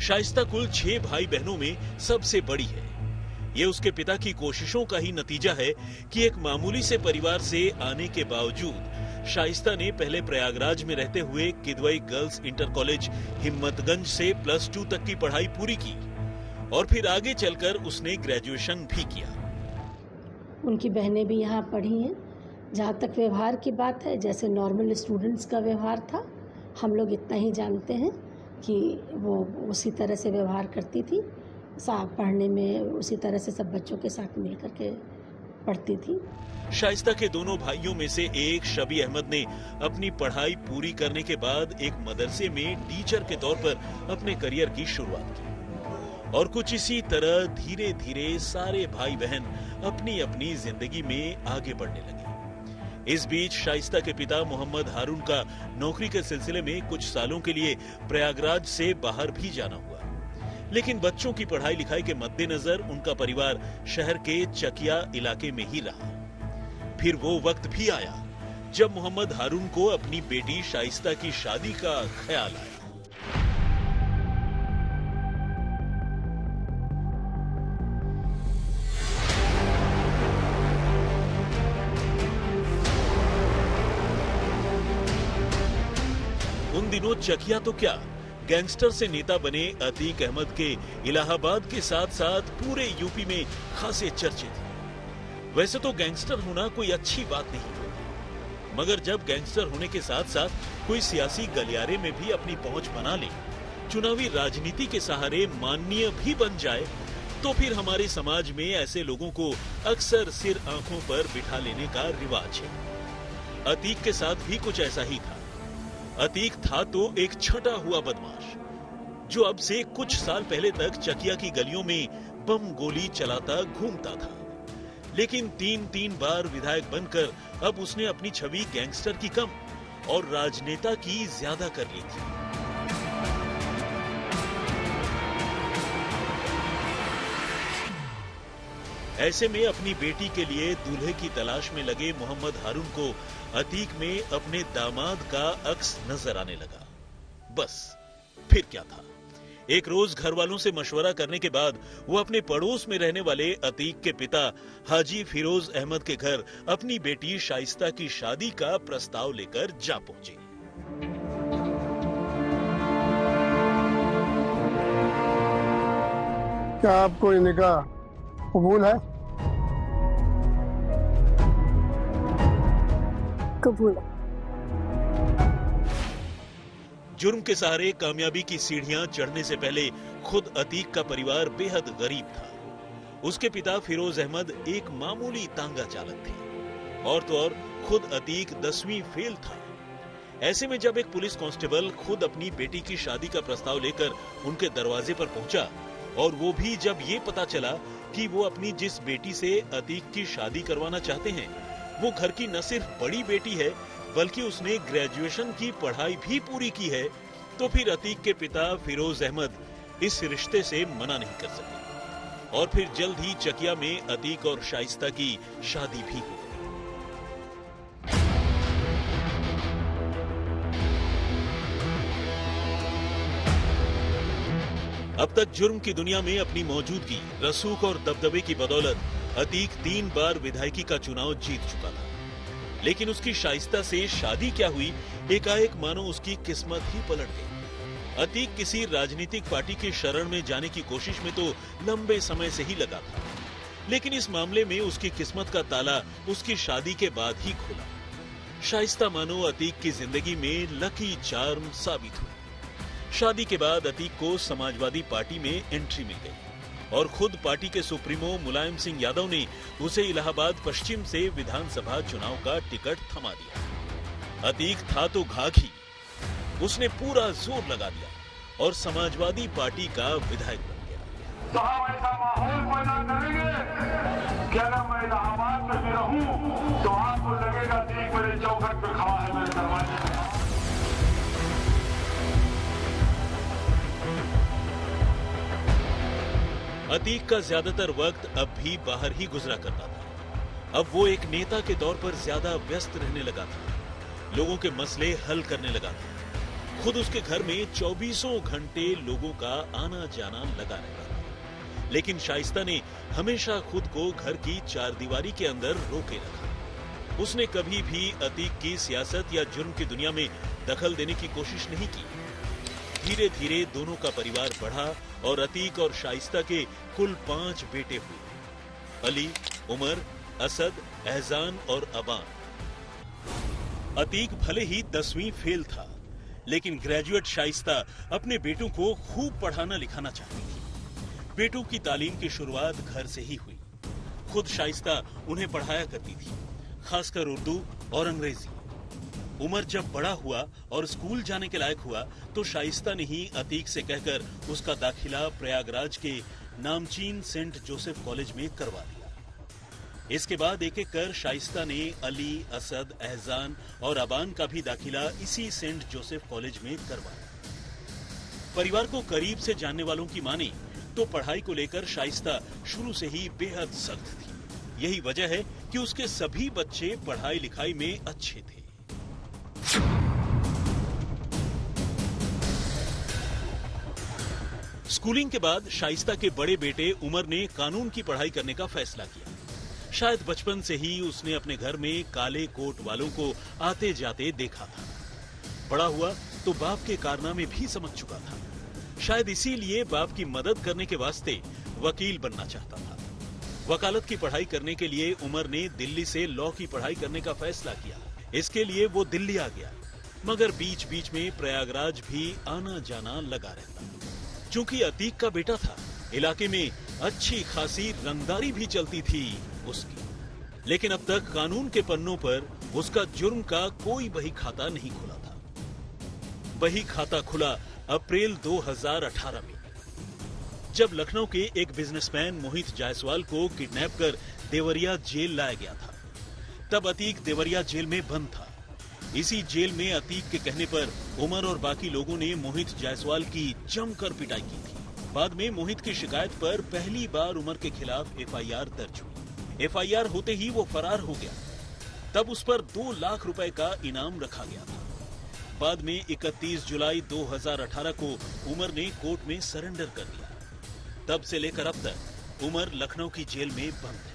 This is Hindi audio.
शाइस्ता कुल 6 भाई बहनों में सबसे बड़ी है। ये उसके पिता की कोशिशों का ही नतीजा है कि एक मामूली से परिवार से आने के बावजूद शाइस्ता ने पहले प्रयागराज में रहते हुए किदवई गर्ल्स इंटर कॉलेज हिम्मतगंज से +2 तक की पढ़ाई पूरी की और फिर आगे चलकर उसने ग्रेजुएशन भी किया। उनकी बहनें भी यहाँ पढ़ी हैं। जहाँ तक व्यवहार की बात है, जैसे नॉर्मल स्टूडेंट्स का व्यवहार था, हम लोग इतना ही जानते हैं कि वो उसी तरह से व्यवहार करती थी। साथ पढ़ने में उसी तरह से सब बच्चों के साथ मिल करके पढ़ती थी। शाइस्ता के दोनों भाइयों में से एक शबी अहमद ने अपनी पढ़ाई पूरी करने के बाद एक मदरसे में टीचर के तौर पर अपने करियर की शुरुआत की और कुछ इसी तरह धीरे धीरे सारे भाई बहन अपनी अपनी जिंदगी में आगे बढ़ने लगे। इस बीच शाइस्ता के पिता मोहम्मद हारून का नौकरी के सिलसिले में कुछ सालों के लिए प्रयागराज से बाहर भी जाना हुआ, लेकिन बच्चों की पढ़ाई लिखाई के मद्देनजर उनका परिवार शहर के चकिया इलाके में ही रहा। फिर वो वक्त भी आया जब मोहम्मद हारून को अपनी बेटी शाइस्ता की शादी का ख्याल आया। उन दिनों चकिया तो क्या, गैंगस्टर से नेता बने अतीक अहमद के इलाहाबाद के साथ साथ पूरे यूपी में खासे चर्चे थे। वैसे तो गैंगस्टर होना कोई अच्छी बात नहीं होती, मगर जब गैंगस्टर होने के साथ साथ कोई सियासी गलियारे में भी अपनी पहुंच बना ले, चुनावी राजनीति के सहारे माननीय भी बन जाए, तो फिर हमारे समाज में ऐसे लोगों को अक्सर सिर आंखों पर बिठा लेने का रिवाज है। अतीक के साथ भी कुछ ऐसा ही था। अतीक था तो एक छटा हुआ बदमाश जो अब से कुछ साल पहले तक चकिया की गलियों में बम गोली चलाता घूमता था, लेकिन 3 बार विधायक बनकर अब उसने अपनी छवि गैंगस्टर की कम और राजनेता की ज्यादा कर ली थी। ऐसे में अपनी बेटी के लिए दूल्हे की तलाश में लगे मोहम्मद हारून को अतीक में अपने दामाद का अक्स नजर आने लगा। बस फिर क्या था, एक रोज घर वालों से मशवरा करने के बाद वो अपने पड़ोस में रहने वाले अतीक के पिता हाजी फिरोज अहमद के घर अपनी बेटी शाइस्ता की शादी का प्रस्ताव लेकर जा पहुंचे। क्या आपको ये निकाह कबूल है? कबूल है। जुर्म के सहारे कामयाबी की सीढ़ियां चढ़ने से पहले खुद अतीक का परिवार बेहद गरीब था। उसके पिता फिरोज अहमद एक मामूली तांगा चालक थे और तो और खुद अतीक 10वीं फेल था। ऐसे में जब एक पुलिस कांस्टेबल खुद अपनी बेटी की शादी का प्रस्ताव लेकर उनके दरवाजे पर पहुंचा और वो भी जब ये पता चला कि वो अपनी जिस बेटी से अतीक की शादी करवाना चाहते हैं वो घर की न सिर्फ बड़ी बेटी है बल्कि उसने ग्रेजुएशन की पढ़ाई भी पूरी की है, तो फिर अतीक के पिता फिरोज अहमद इस रिश्ते से मना नहीं कर सके और फिर जल्द ही चकिया में अतीक और शाइस्ता की शादी भी हो गई। अब तक जुर्म की दुनिया में अपनी मौजूदगी, रसूख और दबदबे की बदौलत अतीक 3 बार विधायकी का चुनाव जीत चुका था, लेकिन उसकी शाइस्ता से शादी क्या हुई, एकाएक मानो उसकी किस्मत ही पलट गई। अतीक किसी राजनीतिक पार्टी की शरण में जाने की कोशिश में तो लंबे समय से ही लगा था, लेकिन इस मामले में उसकी किस्मत का ताला उसकी शादी के बाद ही खुला। शाइस्ता मानो अतीक की जिंदगी में लकी चार्म साबित हुई। शादी के बाद अतीक को समाजवादी पार्टी में एंट्री मिल गई और खुद पार्टी के सुप्रीमो मुलायम सिंह यादव ने उसे इलाहाबाद पश्चिम से विधानसभा चुनाव का टिकट थमा दिया। अतीक था तो घाघी, उसने पूरा जोर लगा दिया और समाजवादी पार्टी का विधायक बन गया। तो हम ऐसा माहौल पैदा करेंगे कि अगर मैं इलाहाबाद में भी रहूं तो आपको लगेगा अतीक मेरे चौखट पे खड़ा है, मेरे दरवाजे पे। अतीक का ज्यादातर वक्त अब भी बाहर ही गुजरा करता था। अब वो एक नेता के तौर पर ज्यादा व्यस्त रहने लगा था, लोगों के मसले हल करने लगा था, खुद उसके घर में 24 घंटे लोगों का आना जाना लगा रहता था। लेकिन शाइस्ता ने हमेशा खुद को घर की चारदीवारी के अंदर रोके रखा। उसने कभी भी अतीक की सियासत या जुर्म की दुनिया में दखल देने की कोशिश नहीं की। धीरे धीरे दोनों का परिवार बढ़ा और अतीक और शाइस्ता के कुल 5 बेटे हुए, अली, उमर, असद, एहसान और अबान। अतीक भले ही 10वीं फेल था, लेकिन ग्रेजुएट शाइस्ता अपने बेटों को खूब पढ़ाना लिखाना चाहती थी। बेटों की तालीम की शुरुआत घर से ही हुई। खुद शाइस्ता उन्हें पढ़ाया करती थी, खासकर उर्दू और अंग्रेजी। उमर जब बड़ा हुआ और स्कूल जाने के लायक हुआ तो शाइस्ता ने ही अतीक से कहकर उसका दाखिला प्रयागराज के नामचीन सेंट जोसेफ कॉलेज में करवा दिया। इसके बाद एक एक कर शाइस्ता ने अली, असद, एहसान और अबान का भी दाखिला इसी सेंट जोसेफ कॉलेज में करवाया। परिवार को करीब से जानने वालों की माने तो पढ़ाई को लेकर शाइस्ता शुरू से ही बेहद सख्त थी। यही वजह है कि उसके सभी बच्चे पढ़ाई लिखाई में अच्छे थे। स्कूलिंग के बाद शाइस्ता के बड़े बेटे उमर ने कानून की पढ़ाई करने का फैसला किया। शायद बचपन से ही उसने अपने घर में काले कोट वालों को आते जाते देखा था। बड़ा हुआ तो बाप के कारनामे भी समझ चुका था। शायद इसीलिए बाप की मदद करने के वास्ते वकील बनना चाहता था। वकालत की पढ़ाई करने के लिए उमर ने दिल्ली से लॉ की पढ़ाई करने का फैसला किया। इसके लिए वो दिल्ली आ गया, मगर बीच बीच में प्रयागराज भी आना जाना लगा रहता। चूंकि अतीक का बेटा था, इलाके में अच्छी खासी रंगदारी भी चलती थी उसकी। लेकिन अब तक कानून के पन्नों पर उसका जुर्म का कोई बही खाता नहीं खुला था। बही खाता खुला अप्रैल 2018 में, जब लखनऊ के एक बिजनेसमैन मोहित जायसवाल को किडनैप कर देवरिया जेल लाया गया था। तब अतीक देवरिया जेल में बंद था। इसी जेल में अतीक के कहने पर उमर और बाकी लोगों ने मोहित जायसवाल की जमकर पिटाई की थी। बाद में मोहित की शिकायत पर पहली बार उमर के खिलाफ एफआईआर दर्ज हुई। एफआईआर होते ही वो फरार हो गया। तब उस पर 2 लाख रुपए का इनाम रखा गया था। बाद में 31 जुलाई 2018 को उमर ने कोर्ट में सरेंडर कर दिया। तब से लेकर अब तक उमर लखनऊ की जेल में बंद है।